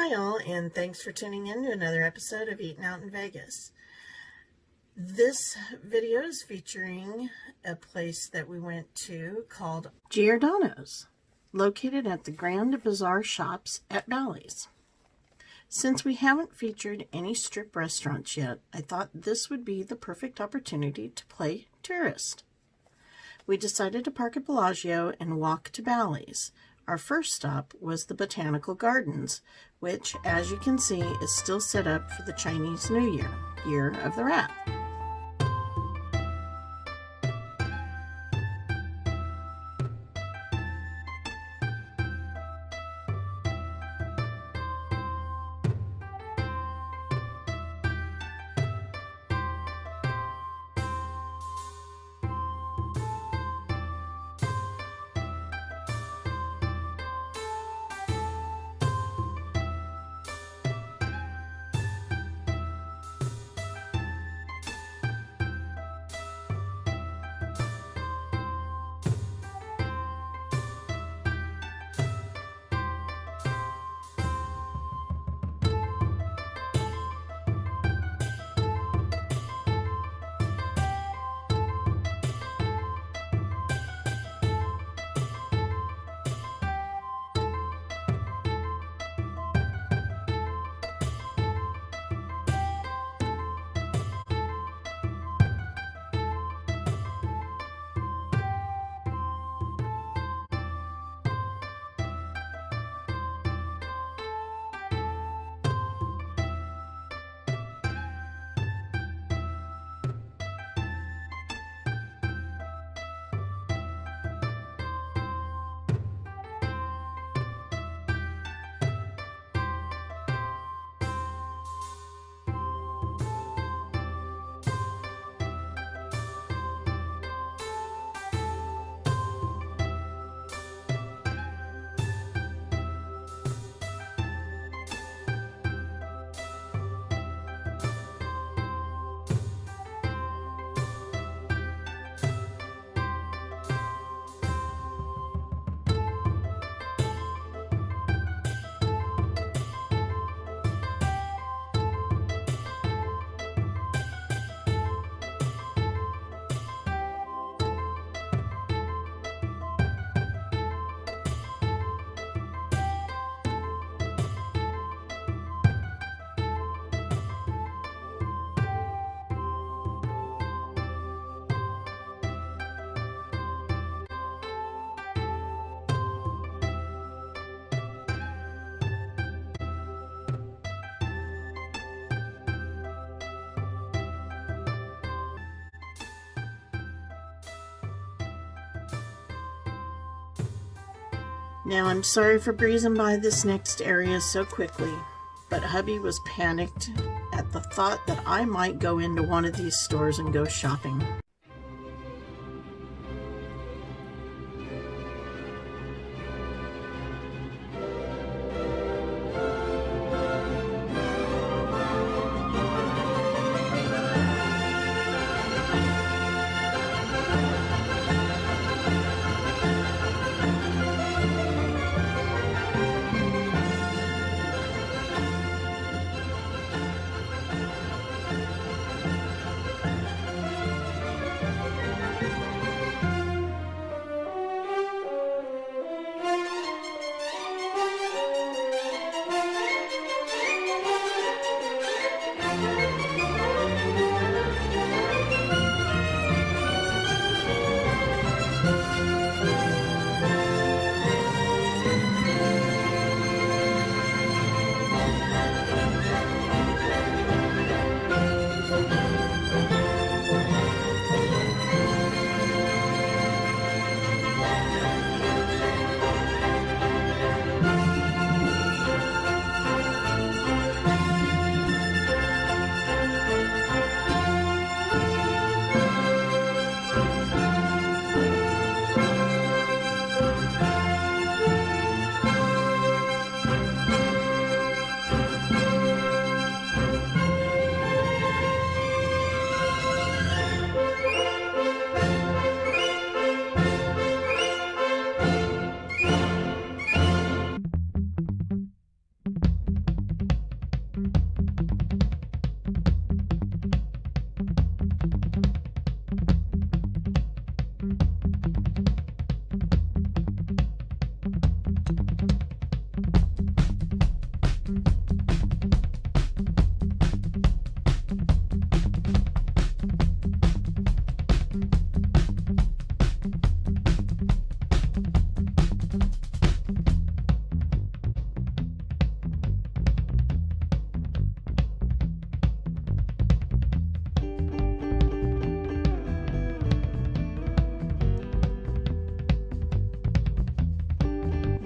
Hi all, and thanks for tuning in to another episode of Eatin' Out in Vegas. This video is featuring a place that we went to called Giordano's, located at the Grand Bazaar Shops at Bally's. Since we haven't featured any strip restaurants yet, I thought this would be the perfect opportunity to play tourist. We decided to park at Bellagio and walk to Bally's. Our first stop was the Botanical Gardens, which, as you can see, is still set up for the Chinese New Year, Year of the Rat. Now, I'm sorry for breezing by this next area so quickly, but hubby was panicked at the thought that I might go into one of these stores and go shopping.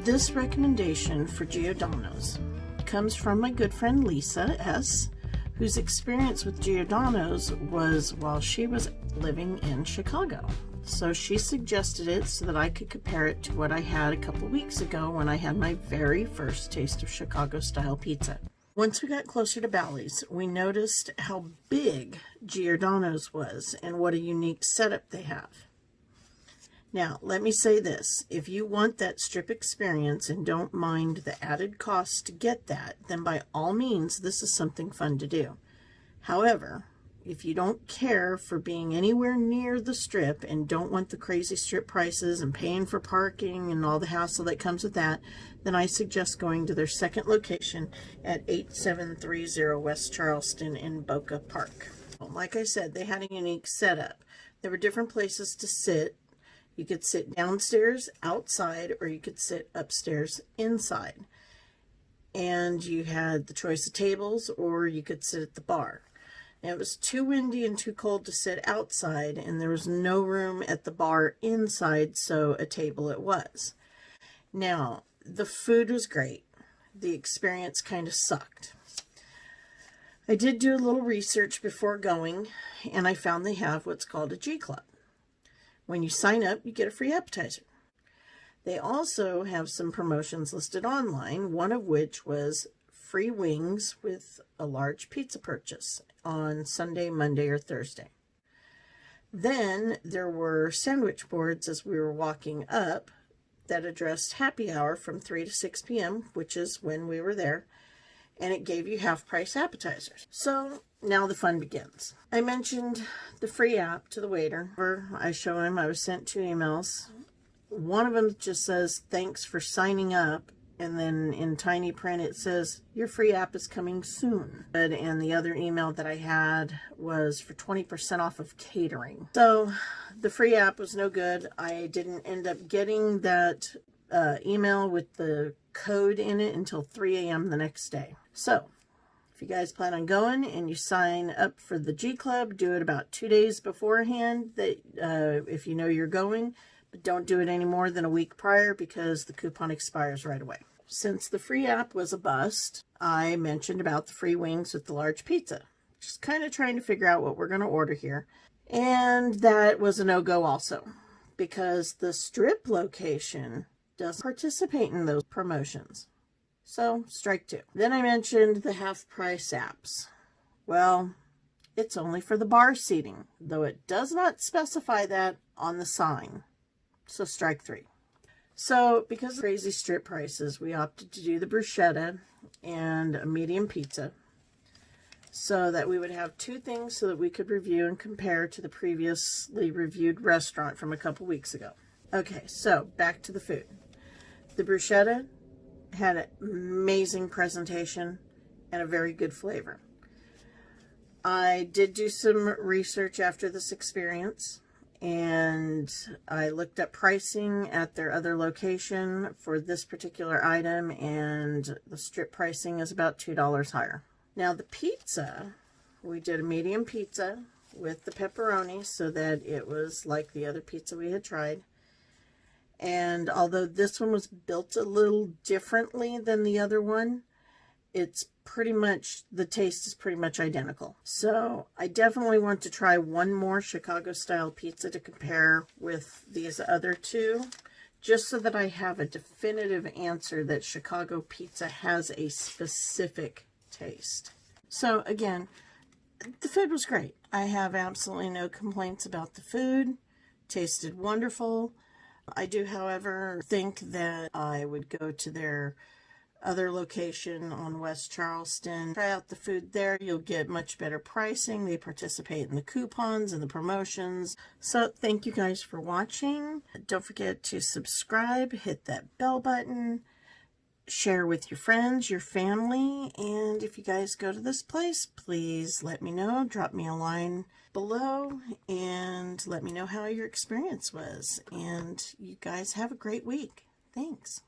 This recommendation for Giordano's comes from my good friend Lisa S., whose experience with Giordano's was while she was living in Chicago. So she suggested it so that I could compare it to what I had a couple weeks ago when I had my very first taste of Chicago-style pizza. Once we got closer to Bally's, we noticed how big Giordano's was and what a unique setup they have. Now, let me say this. If you want that strip experience and don't mind the added cost to get that, then by all means, this is something fun to do. However, if you don't care for being anywhere near the strip and don't want the crazy strip prices and paying for parking and all the hassle that comes with that, then I suggest going to their second location at 8730 West Charleston in Boca Park. Like I said, they had a unique setup. There were different places to sit. You could sit downstairs, outside, or you could sit upstairs, inside. And you had the choice of tables, or you could sit at the bar. Now, it was too windy and too cold to sit outside, and there was no room at the bar inside, so a table it was. Now, the food was great. The experience kind of sucked. I did do a little research before going, and I found they have what's called a G Club. When you sign up, you get a free appetizer. They also have some promotions listed online, one of which was free wings with a large pizza purchase on Sunday, Monday, or Thursday. Then there were sandwich boards as we were walking up that addressed happy hour from 3 to 6 p.m., which is when we were there, and it gave you half-price appetizers. So now the fun begins. I mentioned the free app to the waiter. I show him, I was sent 2 emails. One of them just says, thanks for signing up. And then in tiny print, it says, your free app is coming soon. And the other email that I had was for 20% off of catering. So the free app was no good. I didn't end up getting that email with the code in it until 3 a.m. the next day. So if you guys plan on going and you sign up for the G Club, do it about 2 days beforehand if you know you're going, but don't do it any more than a week prior because the coupon expires right away. Since the free app was a bust, I mentioned about the free wings with the large pizza. Just kind of trying to figure out what we're going to order here. And that was a no-go also because the strip location doesn't participate in those promotions. So, strike 2. Then I mentioned the half-price apps. Well, it's only for the bar seating, though it does not specify that on the sign. So, strike 3. So, because of crazy strip prices, we opted to do the bruschetta and a medium pizza so that we would have 2 things so that we could review and compare to the previously reviewed restaurant from a couple weeks ago. Okay, so back to the food. The bruschetta had an amazing presentation and a very good flavor. I did do some research after this experience, and I looked up pricing at their other location for this particular item, and the strip pricing is about $2 higher. Now the pizza, we did a medium pizza with the pepperoni so that it was like the other pizza we had tried. And although this one was built a little differently than the other one, it's pretty much, the taste is pretty much identical. So I definitely want to try one more Chicago style pizza to compare with these other 2, just so that I have a definitive answer that Chicago pizza has a specific taste. So again, the food was great. I have absolutely no complaints about the food. Tasted wonderful. I do, however, think that I would go to their other location on West Charleston. Try out the food there. You'll get much better pricing. They participate in the coupons and the promotions. So thank you guys for watching. Don't forget to subscribe, hit that bell button, share with your friends, your family, and if you guys go to this place, please let me know. Drop me a line below and let me know how your experience was. And you guys have a great week. Thanks.